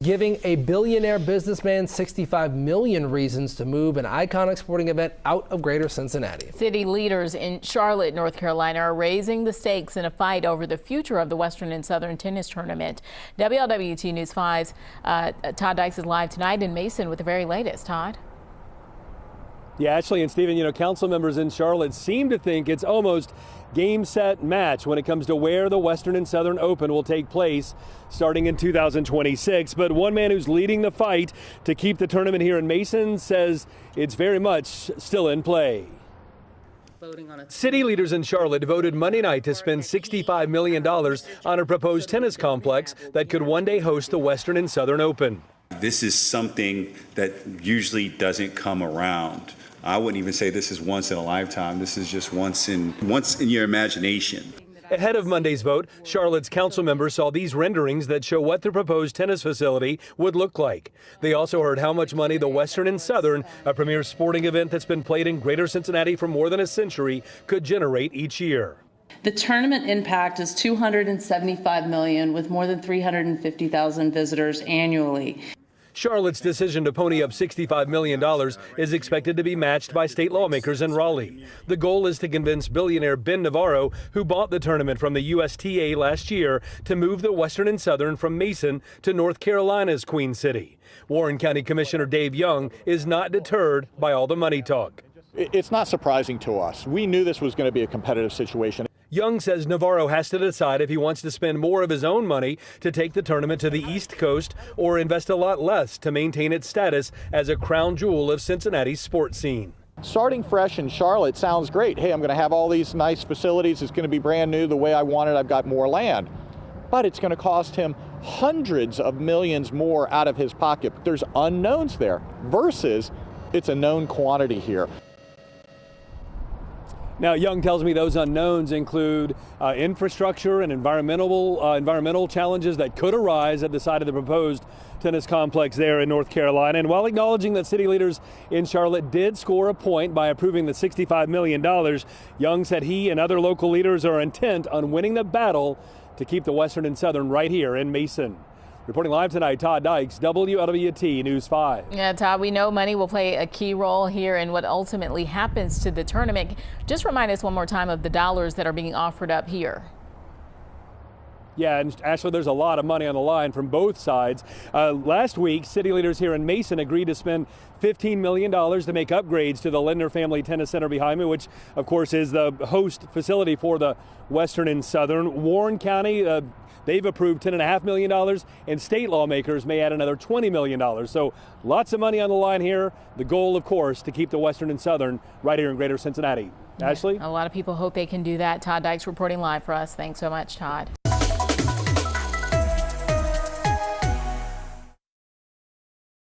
giving a billionaire businessman 65 million reasons to move an iconic sporting event out of Greater Cincinnati. City leaders in Charlotte, North Carolina are raising the stakes in a fight over the future of the Western and Southern Tennis Tournament. WLWT News 5's Todd Dykes is live tonight in Mason with the very latest. Todd? Yeah, Ashley and Stephen, council members in Charlotte seem to think it's almost game, set, match when it comes to where the Western and Southern Open will take place starting in 2026. But one man who's leading the fight to keep the tournament here in Mason says it's very much still in play. City leaders in Charlotte voted Monday night to spend $65 million on a proposed tennis complex that could one day host the Western and Southern Open. This is something that usually doesn't come around. I wouldn't even say this is once in a lifetime. This is just once in your imagination. Ahead of Monday's vote, Charlotte's council members saw these renderings that show what the proposed tennis facility would look like. They also heard how much money the Western and Southern, a premier sporting event that's been played in Greater Cincinnati for more than a century, could generate each year. The tournament impact is $275 million with more than 350,000 visitors annually. Charlotte's decision to pony up $65 million is expected to be matched by state lawmakers in Raleigh. The goal is to convince billionaire Ben Navarro, who bought the tournament from the USTA last year, to move the Western and Southern from Mason to North Carolina's Queen City. Warren County Commissioner Dave Young is not deterred by all the money talk. It's not surprising to us. We knew this was going to be a competitive situation. Young says Navarro has to decide if he wants to spend more of his own money to take the tournament to the East Coast or invest a lot less to maintain its status as a crown jewel of Cincinnati's sports scene. Starting fresh in Charlotte sounds great. Hey, I'm going to have all these nice facilities. It's going to be brand new the way I want it. I've got more land. But it's going to cost him hundreds of millions more out of his pocket. There's unknowns there versus it's a known quantity here. Now, Young tells me those unknowns include infrastructure and environmental challenges that could arise at the site of the proposed tennis complex there in North Carolina. And while acknowledging that city leaders in Charlotte did score a point by approving the $65 million, Young said he and other local leaders are intent on winning the battle to keep the Western and Southern right here in Mason. Reporting live tonight, Todd Dykes, WLWT News 5. Yeah, Todd, we know money will play a key role here in what ultimately happens to the tournament. Just remind us one more time of the dollars that are being offered up here. Yeah, and Ashley, there's a lot of money on the line from both sides. Last week, city leaders here in Mason agreed to spend $15 million to make upgrades to the Lindner Family Tennis Center behind me, which, of course, is the host facility for the Western and Southern. Warren County, they've approved $10.5 million, and state lawmakers may add another $20 million. So lots of money on the line here. The goal, of course, to keep the Western and Southern right here in Greater Cincinnati. Ashley? A lot of people hope they can do that. Todd Dykes reporting live for us. Thanks so much, Todd.